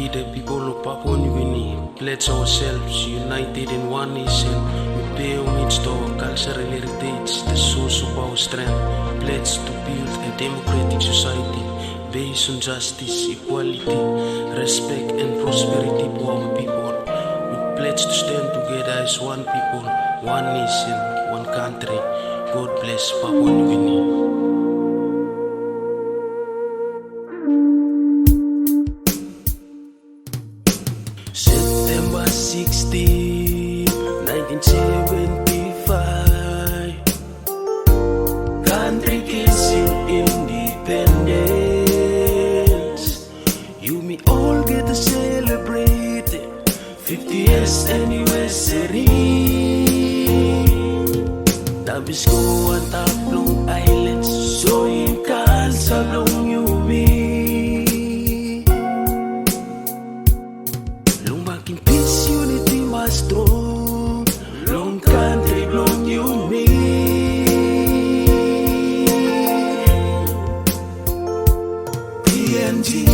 We the people of Papua New Guinea pledge ourselves united in one nation. We pay homage to our cultural heritage, the source of our strength. Pledge to build a democratic society based on justice, equality, respect and prosperity for our people. We pledge to stand together as one people, one nation, one country. God bless Papua New Guinea. September 16, 1975, country kissing independence. You me all get to celebrate it, 50th anniversary. Tabis ko ang tatlong islands, so ikan sa long yumi. Lumaking peace, unity, mas strong. Long country, long yumi. PNG.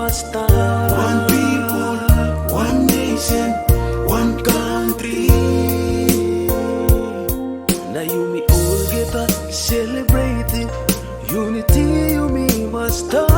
One people, one nation, one country. Now you me all get up celebrating unity. You me must start.